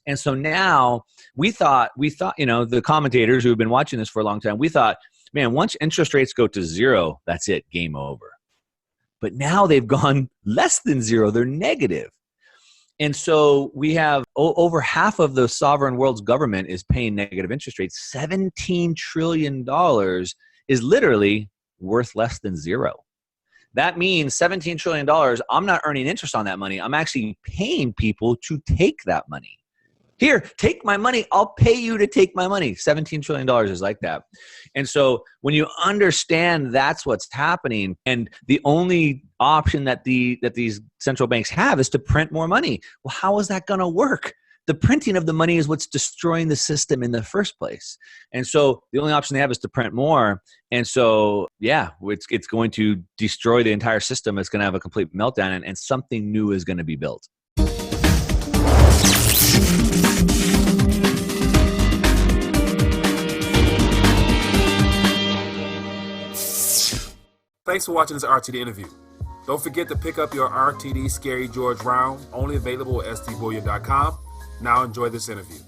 And so now we thought, the commentators who have been watching this for a long time, we thought, man, once interest rates go to zero, that's it, game over. But now they've gone less than zero, they're negative. And so we have over half of the sovereign world's government is paying negative interest rates. $17 trillion is literally worth less than zero. That means $17 trillion, I'm not earning interest on that money. I'm actually paying people to take that money. Here, take my money. I'll pay you to take my money. $17 trillion is like that. And so when you understand that's what's happening, and the only option that these central banks have is to print more money. Well, how is that going to work? The printing of the money is what's destroying the system in the first place. And so the only option they have is to print more. And so, yeah, it's going to destroy the entire system. It's going to have a complete meltdown, and something new is going to be built. Thanks for watching this RTD interview. Don't forget to pick up your RTD Scary George round, only available at SDBullion.com. Now enjoy this interview.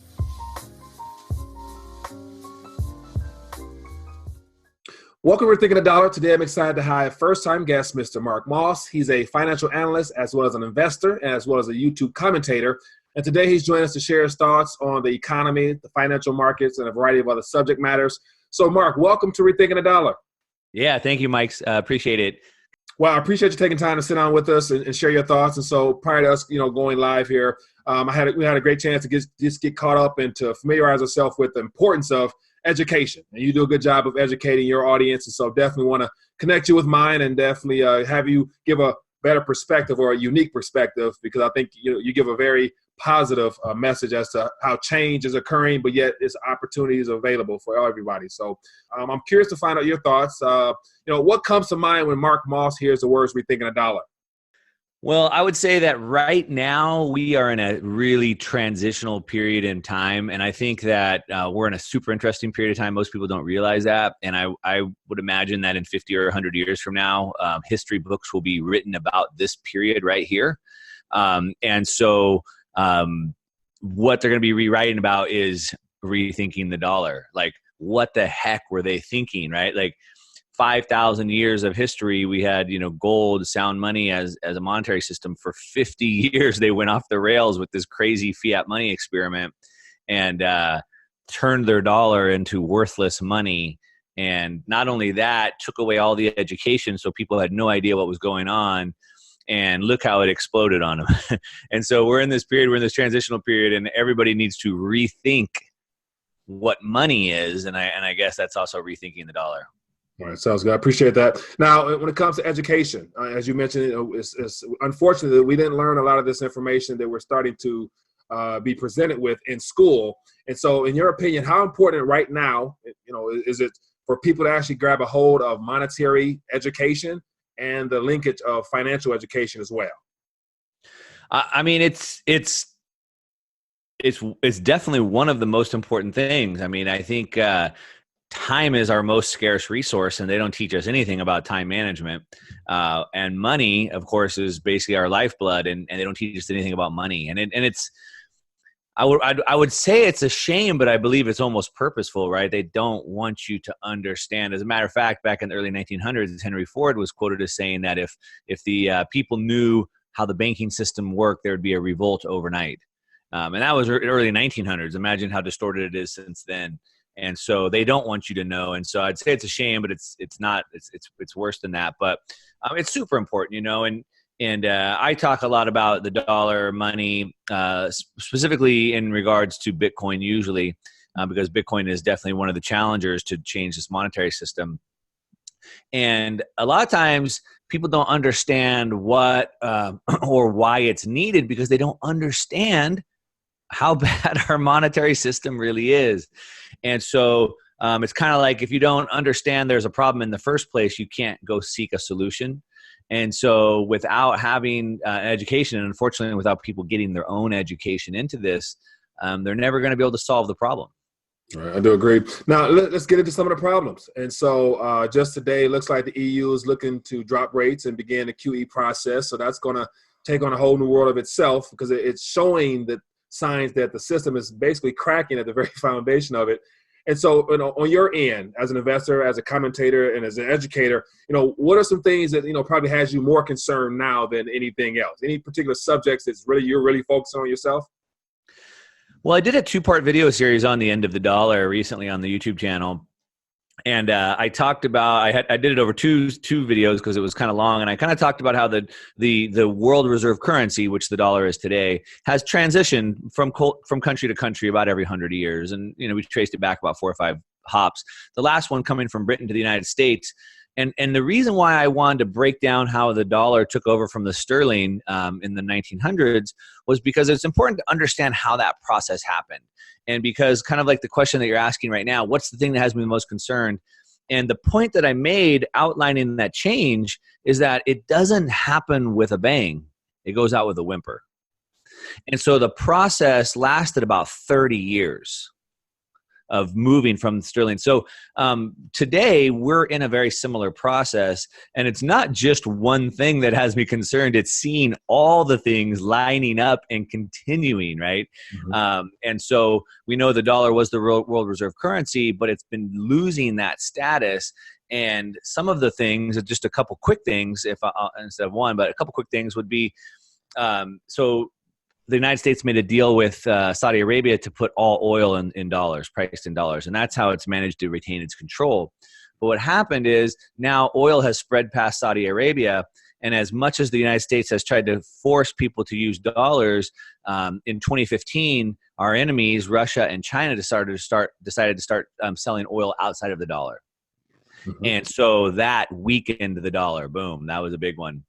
Welcome to Rethinking the Dollar. Today I'm excited to have first-time guest, Mr. Mark Moss. He's a financial analyst as well as an investor, as well as a YouTube commentator. And today he's joining us to share his thoughts on the economy, the financial markets, and a variety of other subject matters. So Mark, welcome to Rethinking the Dollar. Yeah, thank you, Mike. Appreciate it. Well, I appreciate you taking time to sit down with us and share your thoughts. And so prior to us, going live here, we had a great chance to just get caught up and to familiarize ourselves with the importance of education. And you do a good job of educating your audience. And so definitely want to connect you with mine and definitely have you give a better perspective or a unique perspective, because I think you give a very positive message as to how change is occurring, but yet its opportunities available for everybody. So I'm curious to find out your thoughts. What comes to mind when Mark Moss hears the words "rethinking a dollar"? Well, I would say that right now we are in a really transitional period in time. And I think that we're in a super interesting period of time. Most people don't realize that. And I would imagine that in 50 or 100 years from now, history books will be written about this period right here. And so what they're going to be rewriting about is rethinking the dollar. Like, what the heck were they thinking, right? Like, 5,000 years of history, we had, gold, sound money as a monetary system. For 50 years, they went off the rails with this crazy fiat money experiment and turned their dollar into worthless money. And not only that, took away all the education, so people had no idea what was going on. And look how it exploded on them. And so we're in this transitional period, and everybody needs to rethink what money is. And I guess that's also rethinking the dollar. All right, sounds good. I appreciate that. Now, when it comes to education, as you mentioned, it's unfortunate that we didn't learn a lot of this information that we're starting to be presented with in school. And so, in your opinion, how important right now, is it for people to actually grab a hold of monetary education and the linkage of financial education as well? I mean, it's definitely one of the most important things. I mean, I think time is our most scarce resource, and they don't teach us anything about time management. And money, of course, is basically our lifeblood, and they don't teach us anything about money. And it's, I would say it's a shame, but I believe it's almost purposeful, right? They don't want you to understand. As a matter of fact, back in the early 1900s, Henry Ford was quoted as saying that if the people knew how the banking system worked, there would be a revolt overnight. And that was early 1900s. Imagine how distorted it is since then. And so they don't want you to know. And so I'd say it's a shame, but it's not. It's worse than that. But it's super important, And I talk a lot about the dollar, money, specifically in regards to Bitcoin usually, because Bitcoin is definitely one of the challengers to change this monetary system. And a lot of times people don't understand what or why it's needed, because they don't understand how bad our monetary system really is. And so it's kind of like, if you don't understand there's a problem in the first place, you can't go seek a solution. And so without having education, and unfortunately without people getting their own education into this, they're never going to be able to solve the problem. All right, I do agree. Now, let's get into some of the problems. And so just today, it looks like the EU is looking to drop rates and begin the QE process. So that's going to take on a whole new world of itself, because it's showing that signs that the system is basically cracking at the very foundation of it. And so, on your end, as an investor, as a commentator, and as an educator, what are some things that, probably has you more concerned now than anything else? Any particular subjects you're really focused on yourself? Well, I did a 2-part video series on the end of the dollar recently on the YouTube channel. And I talked about, I did it over two videos because it was kind of long, and I kind of talked about how the world reserve currency, which the dollar is today, has transitioned from country to country about every 100 years, and we traced it back about 4 or 5 hops. The last one coming from Britain to the United States, and the reason why I wanted to break down how the dollar took over from the sterling in the 1900s was because it's important to understand how that process happened. And because kind of like the question that you're asking right now, what's the thing that has me the most concerned? And the point that I made outlining that change is that it doesn't happen with a bang. It goes out with a whimper. And so the process lasted about 30 years of moving from sterling. So today we're in a very similar process, and it's not just one thing that has me concerned. It's seeing all the things lining up and continuing, right? Mm-hmm. And so we know the dollar was the world reserve currency, but it's been losing that status. And some of the things, just a couple quick things, instead of one, but a couple quick things would be, so the United States made a deal with Saudi Arabia to put all oil in dollars, priced in dollars, and that's how it's managed to retain its control. But what happened is now oil has spread past Saudi Arabia, and as much as the United States has tried to force people to use dollars, in 2015, our enemies, Russia and China, decided to start selling oil outside of the dollar. Mm-hmm. And so that weakened the dollar. Boom, that was a big one.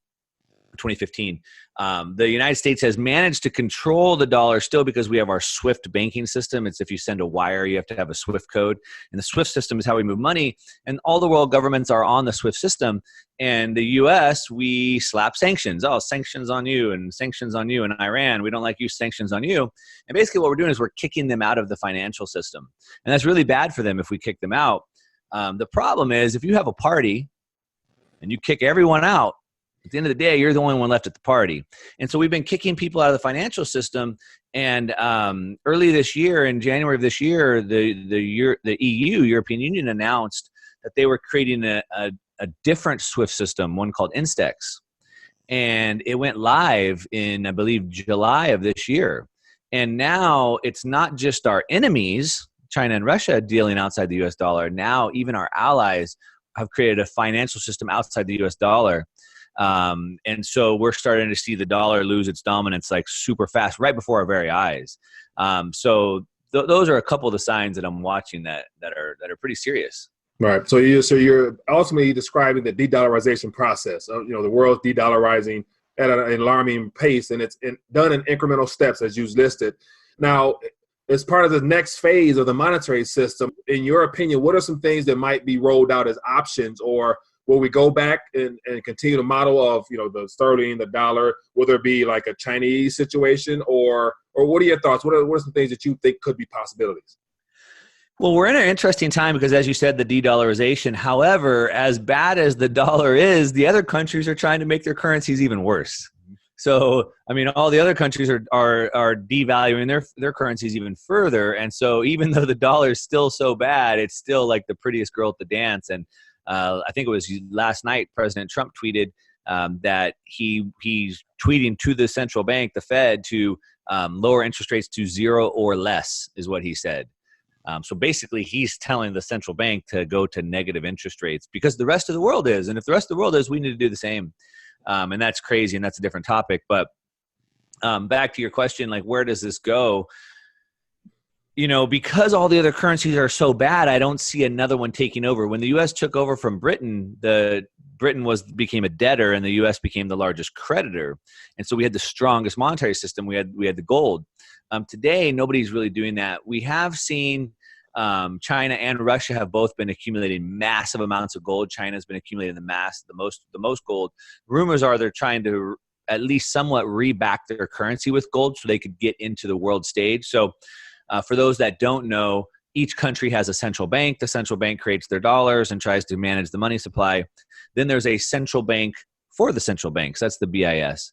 2015. The United States has managed to control the dollar still because we have our SWIFT banking system. It's if you send a wire, you have to have a SWIFT code. And the SWIFT system is how we move money. And all the world governments are on the SWIFT system. And the U.S., we slap sanctions. Oh, sanctions on you and sanctions on you. And Iran, we don't like you, sanctions on you. And basically what we're doing is we're kicking them out of the financial system. And that's really bad for them if we kick them out. The problem is if you have a party and you kick everyone out, at the end of the day, you're the only one left at the party. And so we've been kicking people out of the financial system. And early this year, in January of this year, the EU, European Union, announced that they were creating a different SWIFT system, one called Instex. And it went live in, I believe, July of this year. And now it's not just our enemies, China and Russia, dealing outside the US dollar. Now even our allies have created a financial system outside the US dollar. And so we're starting to see the dollar lose its dominance like super fast right before our very eyes. So those are a couple of the signs that I'm watching that are pretty serious. Right. So you're ultimately describing the de-dollarization process. The world's de-dollarizing at an alarming pace, and it's done in incremental steps as you listed. Now, as part of the next phase of the monetary system, in your opinion, what are some things that might be rolled out as options, or will we go back and continue the model of, the sterling, the dollar? Will there be like a Chinese situation, or what are your thoughts? What are some things that you think could be possibilities? Well, we're in an interesting time because, as you said, the de-dollarization. However, as bad as the dollar is, the other countries are trying to make their currencies even worse. So, I mean, all the other countries are devaluing their currencies even further. And so even though the dollar is still so bad, it's still like the prettiest girl at the dance. And I think it was last night, President Trump tweeted that he's tweeting to the central bank, the Fed, to lower interest rates to 0 or less, is what he said. So basically, he's telling the central bank to go to negative interest rates because the rest of the world is. And if the rest of the world is, we need to do the same. And that's crazy, and that's a different topic. But back to your question, like, where does this go? Because all the other currencies are so bad, I don't see another one taking over. When the U.S. took over from Britain, Britain became a debtor, and the U.S. became the largest creditor. And so we had the strongest monetary system. We had the gold. Today, nobody's really doing that. We have seen China and Russia have both been accumulating massive amounts of gold. China's been accumulating the most gold. Rumors are they're trying to at least somewhat reback their currency with gold so they could get into the world stage. So for those that don't know, each country has a central bank. The central bank creates their dollars and tries to manage the money supply. Then there's a central bank for the central banks. That's the BIS.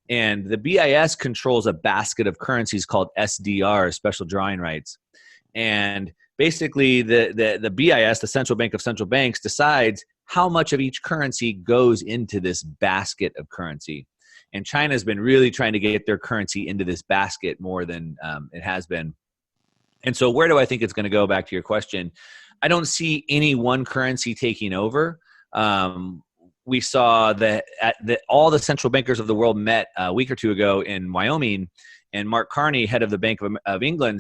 And the BIS controls a basket of currencies called SDR, special drawing rights. And basically the BIS, the central bank of central banks, decides how much of each currency goes into this basket of currency. And China's been really trying to get their currency into this basket more than it has been. And so where do I think it's going to go, back to your question? I don't see any one currency taking over. We saw that all the central bankers of the world met a week or two ago in Wyoming, and Mark Carney, head of the Bank of England,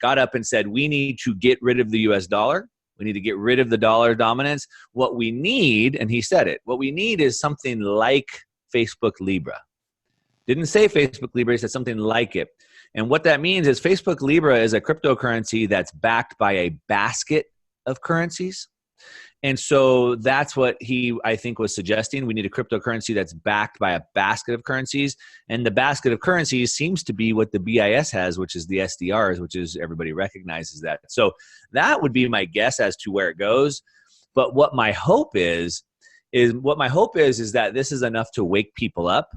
got up and said, we need to get rid of the US dollar. We need to get rid of the dollar dominance. What we need, and he said it, what we need is something like Facebook Libra. Didn't say Facebook Libra, he said something like it. And what that means is Facebook Libra is a cryptocurrency that's backed by a basket of currencies. And so that's what he, I think, was suggesting. We need a cryptocurrency that's backed by a basket of currencies. And the basket of currencies seems to be what the BIS has, which is the SDRs, which is everybody recognizes that. So that would be my guess as to where it goes. But what my hope is that this is enough to wake people up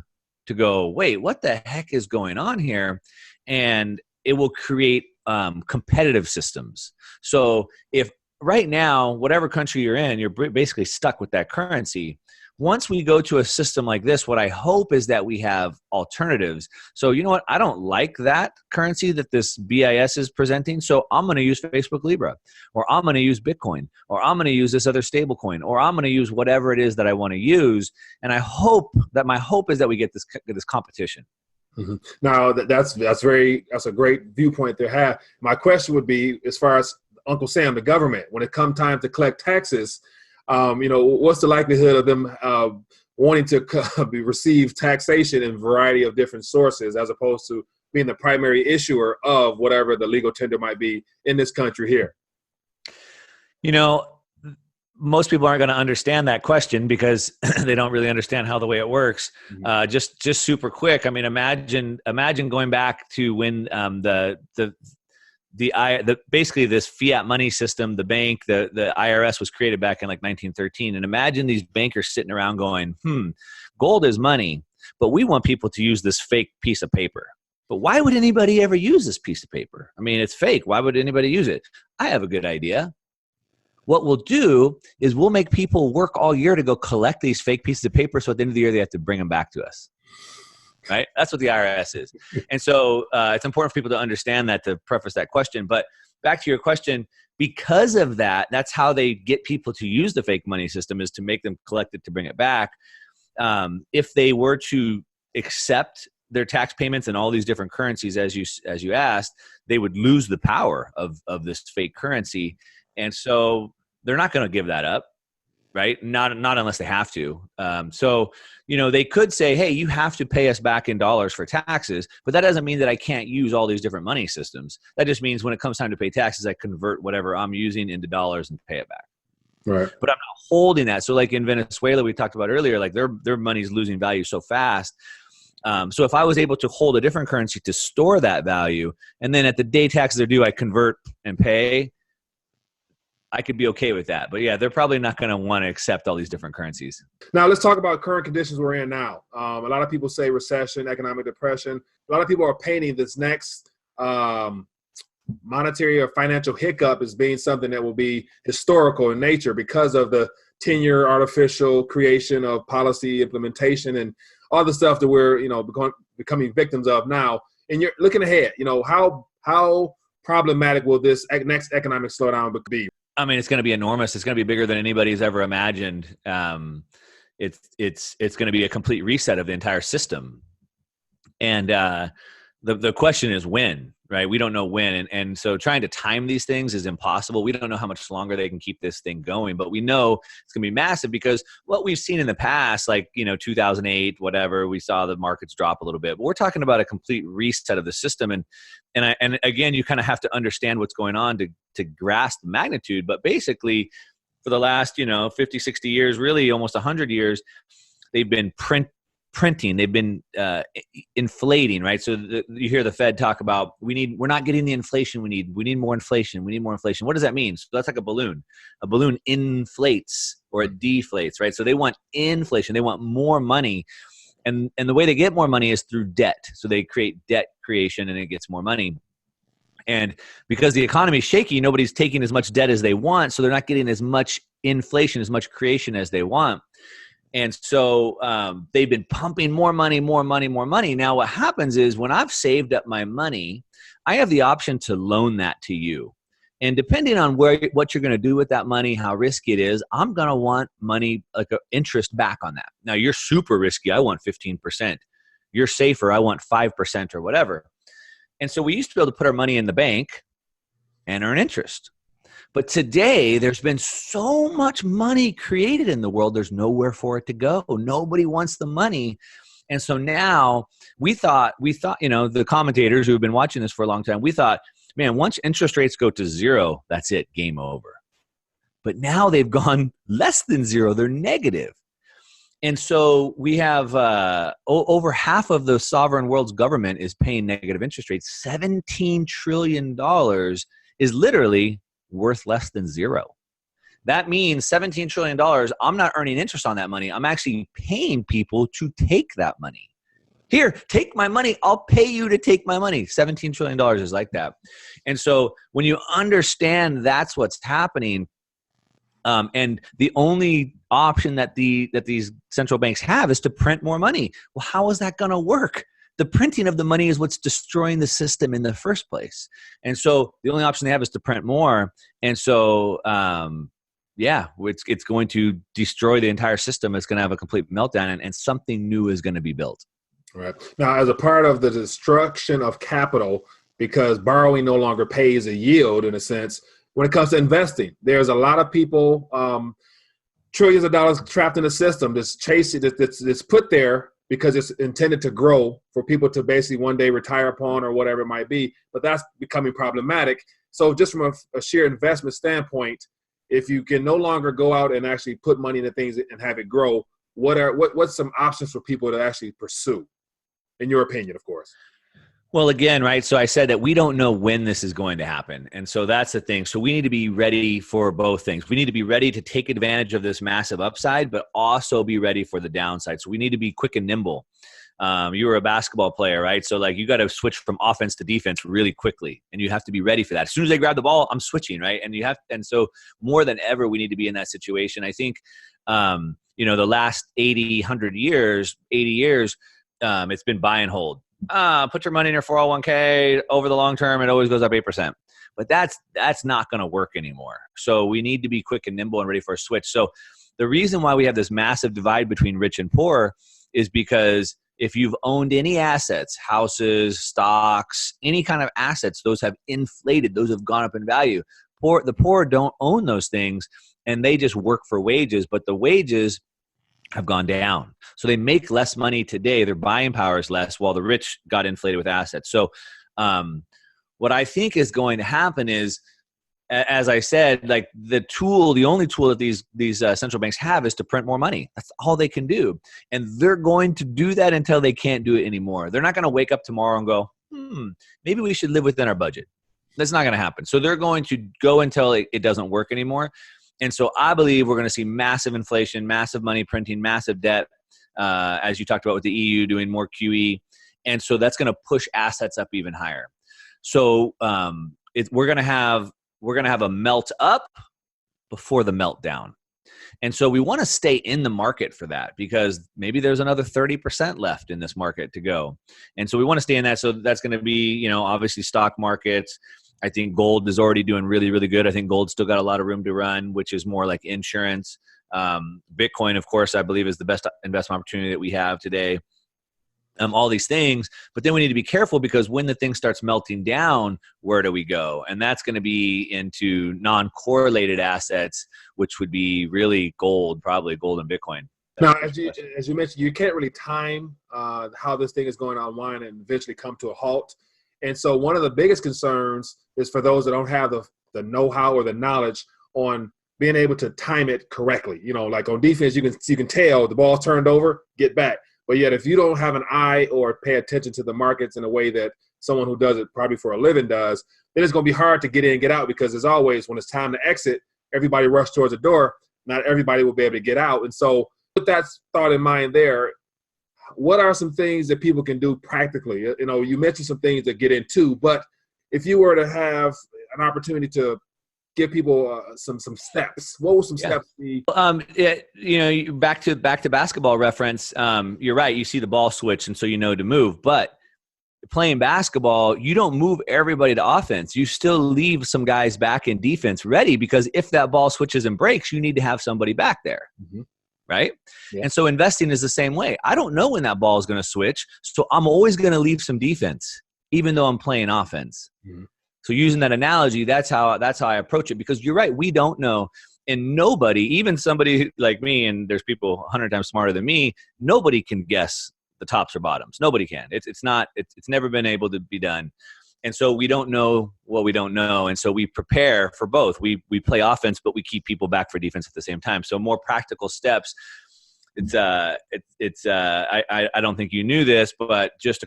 to go, wait, what the heck is going on here? And it will create competitive systems. So if right now, whatever country you're in, you're basically stuck with that currency. Once we go to a system like this, what I hope is that we have alternatives. So you know what? I don't like that currency that this BIS is presenting, so I'm going to use Facebook Libra, or I'm going to use Bitcoin, or I'm going to use this other stable coin, or I'm going to use whatever it is that I want to use. And I hope that my hope is that we get this competition. Mm-hmm. Now that's a great viewpoint there. My question would be, as far as Uncle Sam, the government, when it comes time to collect taxes, what's the likelihood of them wanting to receive taxation in a variety of different sources, as opposed to being the primary issuer of whatever the legal tender might be in this country here? Most people aren't going to understand that question because they don't really understand how the way it works. Mm-hmm. Just super quick. I mean, imagine going back to when basically this fiat money system, the bank, the IRS was created back in like 1913. And imagine these bankers sitting around going, gold is money, but we want people to use this fake piece of paper. But why would anybody ever use this piece of paper? I mean, it's fake. Why would anybody use it? I have a good idea. What we'll do is we'll make people work all year to go collect these fake pieces of paper, so at the end of the year they have to bring them back to us. Right? That's what the IRS is. And so it's important for people to understand that, to preface that question. But back to your question, because of that, that's how they get people to use the fake money system, is to make them collect it to bring it back. If they were to accept their tax payments in all these different currencies, as you asked, they would lose the power of this fake currency. And so they're not going to give that up. Right? Not unless they have to. So, they could say, hey, you have to pay us back in dollars for taxes, but that doesn't mean that I can't use all these different money systems. That just means when it comes time to pay taxes, I convert whatever I'm using into dollars and pay it back. Right. But I'm not holding that. So like in Venezuela, we talked about earlier, like their money's losing value so fast. So if I was able to hold a different currency to store that value, and then at the day taxes are due, I convert and pay, I could be okay with that. But yeah, they're probably not going to want to accept all these different currencies. Now let's talk about current conditions we're in now. A lot of people say recession, economic depression. A lot of people are painting this next monetary or financial hiccup as being something that will be historical in nature because of the 10-year artificial creation of policy implementation and all the stuff that we're, becoming victims of now. And you're looking ahead, how problematic will this next economic slowdown be? I mean, it's going to be enormous. It's going to be bigger than anybody's ever imagined. It's going to be a complete reset of the entire system. And the question is when, right? We don't know when. And so trying to time these things is impossible. We don't know how much longer they can keep this thing going, but we know it's going to be massive because what we've seen in the past, like, 2008, whatever, we saw the markets drop a little bit, but we're talking about a complete reset of the system. And again, you kind of have to understand what's going on to grasp the magnitude. But basically, for the last, 50, 60 years, really almost 100 years, they've been printing. They've been inflating, right? So you hear the Fed talk about we're not getting the inflation we need. We need more inflation. We need more inflation. What does that mean? So that's like a balloon. A balloon inflates or it deflates, right? So they want inflation. They want more money. And the way they get more money is through debt. So they create debt creation and it gets more money. And because the economy is shaky, nobody's taking as much debt as they want. So they're not getting as much inflation, as much creation as they want. And so they've been pumping more money, more money, more money. Now what happens is when I've saved up my money, I have the option to loan that to you. And depending on what you're going to do with that money, how risky it is, I'm going to want money, like interest back on that. Now you're super risky. I want 15%. You're safer. I want 5% or whatever. And so we used to be able to put our money in the bank and earn interest. But today, there's been so much money created in the world, there's nowhere for it to go. Nobody wants the money. And so now we thought, the commentators who have been watching this for a long time, we thought, man, once interest rates go to zero, that's it, game over. But now they've gone less than zero, they're negative. And so we have over half of the sovereign world's government is paying negative interest rates. $17 trillion is literally worth less than zero. That means $17 trillion, I'm not earning interest on that money. I'm actually paying people to take that money. Here, take my money. I'll pay you to take my money. $17 trillion is like that. And so when you understand that's what's happening, and the only option that these central banks have is to print more money. Well, how is that going to work? The printing of the money is what's destroying the system in the first place. And so the only option they have is to print more. And so, it's going to destroy the entire system. It's going to have a complete meltdown, and something new is going to be built. Right. Now, as a part of the destruction of capital, because borrowing no longer pays a yield in a sense, when it comes to investing, there's a lot of people, trillions of dollars trapped in the system that's chasing, that's put there because it's intended to grow for people to basically one day retire upon or whatever it might be. But that's becoming problematic. So just from a sheer investment standpoint, if you can no longer go out and actually put money into things and have it grow, what's some options for people to actually pursue, in your opinion, of course? Well, again, right, so I said that we don't know when this is going to happen. And so that's the thing. So we need to be ready for both things. We need to be ready to take advantage of this massive upside, but also be ready for the downside. So we need to be quick and nimble. You were a basketball player, right? So like you got to switch from offense to defense really quickly, and you have to be ready for that. As soon as they grab the ball, I'm switching, right? And so more than ever, we need to be in that situation. I think, the last 80 years, it's been buy and hold. Put your money in your 401k over the long term. It always goes up 8%, but that's not going to work anymore. So we need to be quick and nimble and ready for a switch. So the reason why we have this massive divide between rich and poor is because if you've owned any assets, houses, stocks, any kind of assets, those have inflated, those have gone up in value. The poor don't own those things, and they just work for wages, but the wages have gone down. So they make less money today. Their buying power is less, while the rich got inflated with assets. So what I think is going to happen is, as I said, like the only tool that these central banks have is to print more money. That's all they can do. And they're going to do that until they can't do it anymore. They're not going to wake up tomorrow and go, maybe we should live within our budget. That's not going to happen. So they're going to go until it doesn't work anymore. And so I believe we're going to see massive inflation, massive money printing, massive debt, as you talked about with the EU doing more QE. And so that's going to push assets up even higher. So we're going to have a melt up before the meltdown. And so we want to stay in the market for that, because maybe there's another 30% left in this market to go. And so we want to stay in that. So that's going to be, obviously stock markets. I think gold is already doing really, really good. I think gold's still got a lot of room to run, which is more like insurance. Bitcoin, of course, I believe is the best investment opportunity that we have today. All these things, but then we need to be careful, because when the thing starts melting down, where do we go? And that's going to be into non-correlated assets, which would be really probably gold and Bitcoin. Now, as you mentioned, you can't really time how this thing is going to unwind and eventually come to a halt. And so one of the biggest concerns is for those that don't have the know-how or the knowledge on being able to time it correctly. Like on defense, you can tell the ball turned over, get back. But yet, if you don't have an eye or pay attention to the markets in a way that someone who does it probably for a living does, then it's going to be hard to get in and get out, because as always, when it's time to exit, everybody rushes towards the door. Not everybody will be able to get out. And so with that thought in mind there, what are some things that people can do practically? You know, you mentioned some things to get into, but if you were to have an opportunity to give people some steps, what would some steps be? Back to basketball reference. You're right. You see the ball switch, and so you know to move. But playing basketball, you don't move everybody to offense. You still leave some guys back in defense ready, because if that ball switches and breaks, you need to have somebody back there. Mm-hmm. Right? Yeah. And so investing is the same way. I don't know when that ball is going to switch, so I'm always going to leave some defense, even though I'm playing offense. Mm-hmm. So using that analogy, that's how I approach it, because you're right. We don't know. And nobody, even somebody like me, and there's people 100 times smarter than me, nobody can guess the tops or bottoms. Nobody can. It's never been able to be done. And so we don't know what we don't know. And so we prepare for both. We play offense, but we keep people back for defense at the same time. So more practical steps. I don't think you knew this, but just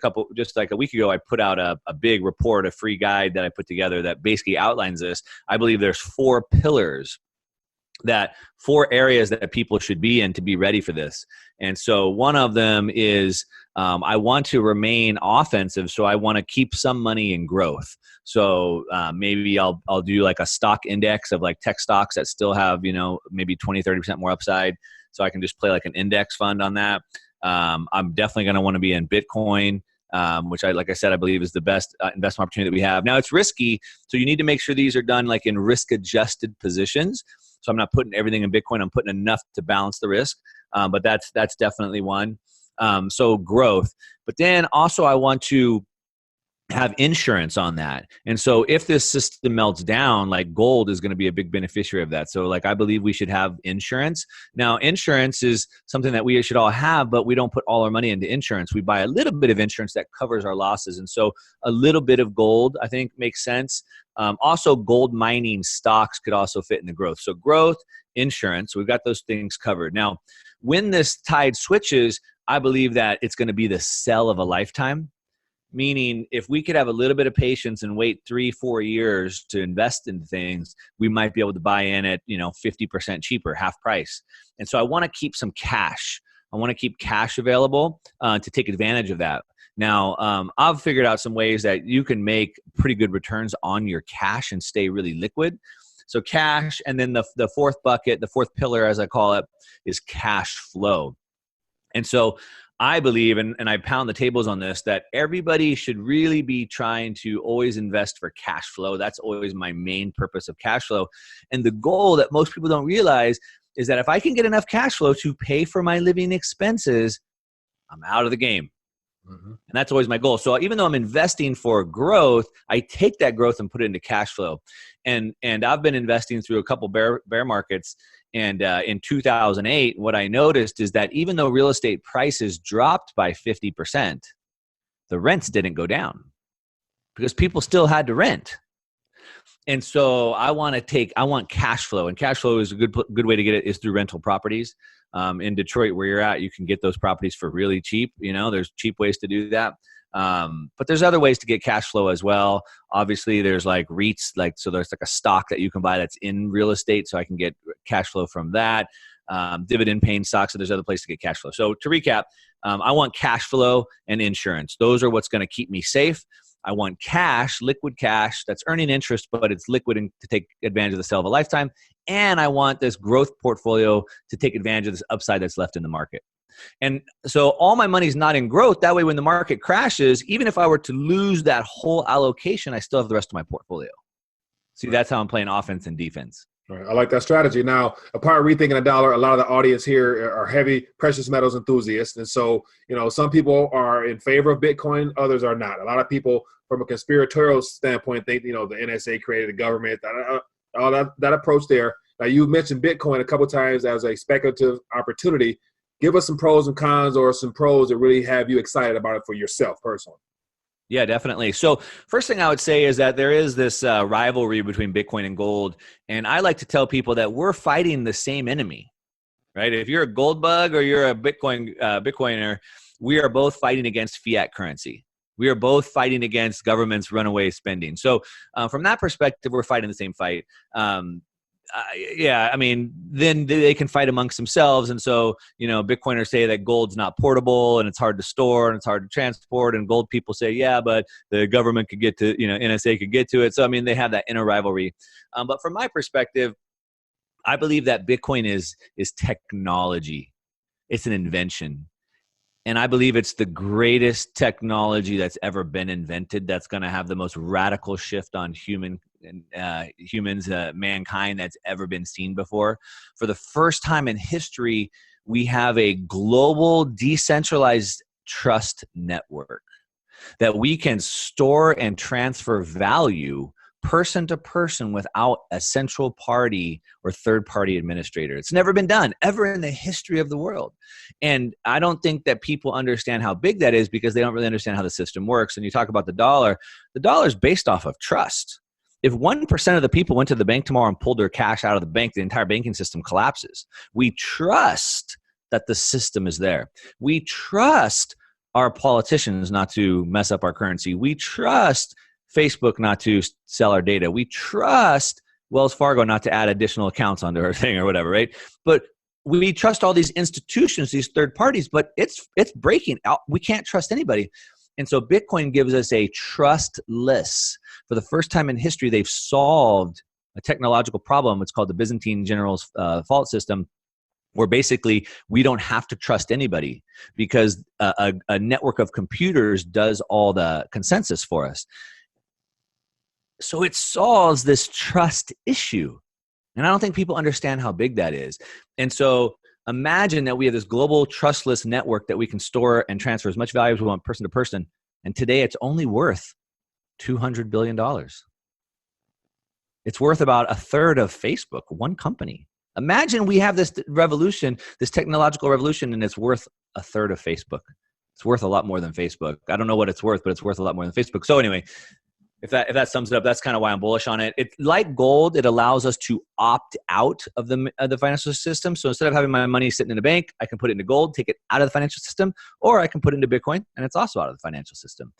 like a week ago, I put out a big report, a free guide that I put together that basically outlines this. I believe there's 4 pillars, 4 areas that people should be in to be ready for this. And so one of them is I want to remain offensive, so I want to keep some money in growth. So maybe I'll do like a stock index of like tech stocks that still have, maybe 20-30% more upside. So I can just play like an index fund on that. I'm definitely going to want to be in Bitcoin, which like I said, I believe is the best investment opportunity that we have. Now it's risky, so you need to make sure these are done like in risk-adjusted positions. So I'm not putting everything in Bitcoin. I'm putting enough to balance the risk. But that's definitely one. So growth. But then also I want to have insurance on that. And so if this system melts down, like gold is going to be a big beneficiary of that. So like I believe we should have insurance. Now insurance is something that we should all have, but we don't put all our money into insurance. We buy a little bit of insurance that covers our losses. And so a little bit of gold, I think, makes sense. Also gold mining stocks could also fit in the growth. So growth, insurance, we've got those things covered. Now, when this tide switches, I believe that it's going to be the sell of a lifetime. Meaning, if we could have a little bit of patience and wait 3-4 years to invest in things, we might be able to buy in at 50% cheaper, half price. And so I want to keep some cash. I want to keep cash available to take advantage of that. Now, I've figured out some ways that you can make pretty good returns on your cash and stay really liquid. So cash, and then the fourth bucket, the fourth pillar, as I call it, is cash flow. And so I believe, and I pound the tables on this, that everybody should really be trying to always invest for cash flow. That's always my main purpose of cash flow. And the goal that most people don't realize is that if I can get enough cash flow to pay for my living expenses, I'm out of the game. Mm-hmm. And that's always my goal. So even though I'm investing for growth, I take that growth and put it into cash flow. And I've been investing through a couple bear markets. And in 2008, what I noticed is that even though real estate prices dropped by 50%, the rents didn't go down because people still had to rent. And so I want cash flow, and cash flow is a good way to get it is through rental properties. In Detroit, where you're at, you can get those properties for really cheap. There's cheap ways to do that. But there's other ways to get cash flow as well. Obviously, there's like REITs, so there's like a stock that you can buy that's in real estate, so I can get cash flow from that. Dividend paying stocks, so there's other places to get cash flow. So to recap, I want cash flow and insurance. Those are what's going to keep me safe. I want cash, liquid cash that's earning interest, but it's liquid and to take advantage of the sell of a lifetime. And I want this growth portfolio to take advantage of this upside that's left in the market. And so all my money's not in growth. That way, when the market crashes, even if I were to lose that whole allocation, I still have the rest of my portfolio. See, that's how I'm playing offense and defense. All right. I like that strategy. Now, apart from rethinking a dollar, a lot of the audience here are heavy precious metals enthusiasts. And so, some people are in favor of Bitcoin, others are not. A lot of people, from a conspiratorial standpoint, think, the NSA created the government, all that approach there. Now, you mentioned Bitcoin a couple of times as a speculative opportunity. Give us some pros and cons, or some pros that really have you excited about it for yourself personally. Yeah, definitely. So first thing I would say is that there is this rivalry between Bitcoin and gold. And I like to tell people that we're fighting the same enemy, right? If you're a gold bug or you're a Bitcoiner, we are both fighting against fiat currency. We are both fighting against government's runaway spending. So from that perspective, we're fighting the same fight. Yeah, I mean, then they can fight amongst themselves. And so, Bitcoiners say that gold's not portable and it's hard to store and it's hard to transport. And gold people say, yeah, but the government could get to, NSA could get to it. So, I mean, they have that inner rivalry. But from my perspective, I believe that Bitcoin is technology. It's an invention. And I believe it's the greatest technology that's ever been invented, that's going to have the most radical shift on mankind that's ever been seen before. For the first time in history, we have a global decentralized trust network that we can store and transfer value person to person without a central party or third party administrator. It's never been done ever in the history of the world. And I don't think that people understand how big that is, because they don't really understand how the system works. And you talk about the dollar is based off of trust. If 1% of the people went to the bank tomorrow and pulled their cash out of the bank, the entire banking system collapses. We trust that the system is there. We trust our politicians not to mess up our currency. We trust Facebook not to sell our data. We trust Wells Fargo not to add additional accounts onto our thing or whatever, right? But we trust all these institutions, these third parties, but it's breaking out. We can't trust anybody. And so Bitcoin gives us a trustless. For the first time in history, they've solved a technological problem. It's called the Byzantine general's fault system, where basically we don't have to trust anybody, because a network of computers does all the consensus for us. So it solves this trust issue. And I don't think people understand how big that is. And so imagine that we have this global trustless network that we can store and transfer as much value as we want person to person. And today it's only worth $200 billion. It's worth about a third of Facebook, one company. Imagine we have this revolution, this technological revolution, and it's worth a third of Facebook. It's worth a lot more than Facebook. I don't know what it's worth, but it's worth a lot more than Facebook. So anyway, if that sums it up, that's kind of why I'm bullish on it. It's like gold. It allows us to opt out of the financial system. So instead of having my money sitting in a bank, I can put it into gold, take it out of the financial system, or I can put it into Bitcoin, and it's also out of the financial system.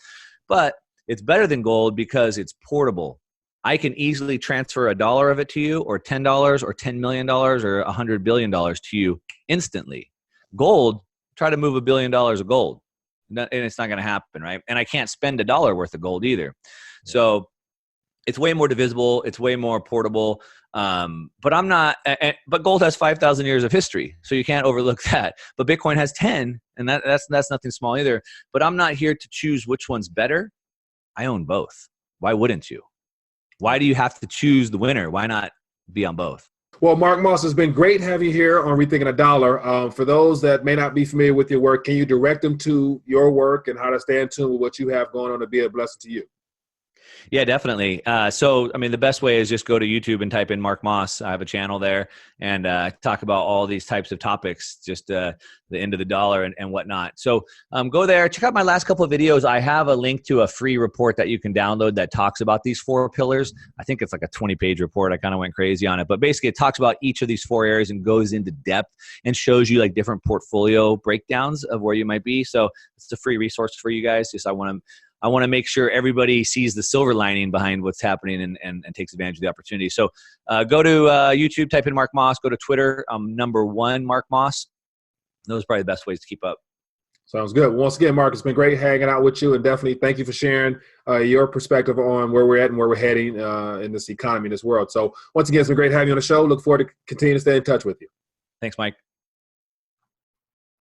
But it's better than gold because it's portable. I can easily transfer $1 of it to you, or $10, or $10 million, or $100 billion to you instantly. Gold, try to move $1 billion of gold, and it's not going to happen, right? And I can't spend $1 worth of gold either. So it's way more divisible. It's way more portable. But gold has 5,000 years of history, so you can't overlook that. But Bitcoin has 10, and that's nothing small either. But I'm not here to choose which one's better. I own both. Why wouldn't you? Why do you have to choose the winner? Why not be on both? Well, Mark Moss, it's been great having you here on Rethinking a Dollar. For those that may not be familiar with your work, can you direct them to your work and how to stay in tune with what you have going on to be a blessing to you? Yeah, definitely. So, I mean, the best way is just go to YouTube and type in Mark Moss. I have a channel there, and talk about all these types of topics, just the end of the dollar and whatnot. So go there, check out my last couple of videos. I have a link to a free report that you can download that talks about these 4 pillars. I think it's like a 20-page report. I kind of went crazy on it. But basically, it talks about each of these 4 areas and goes into depth and shows you like different portfolio breakdowns of where you might be. So it's a free resource for you guys. Just I want to make sure everybody sees the silver lining behind what's happening and takes advantage of the opportunity. So go to YouTube, type in Mark Moss, go to Twitter, #1 Mark Moss. Those are probably the best ways to keep up. Sounds good. Once again, Mark, it's been great hanging out with you, and definitely thank you for sharing your perspective on where we're at and where we're heading in this economy, in this world. So once again, it's been great having you on the show. Look forward to continuing to stay in touch with you. Thanks, Mike.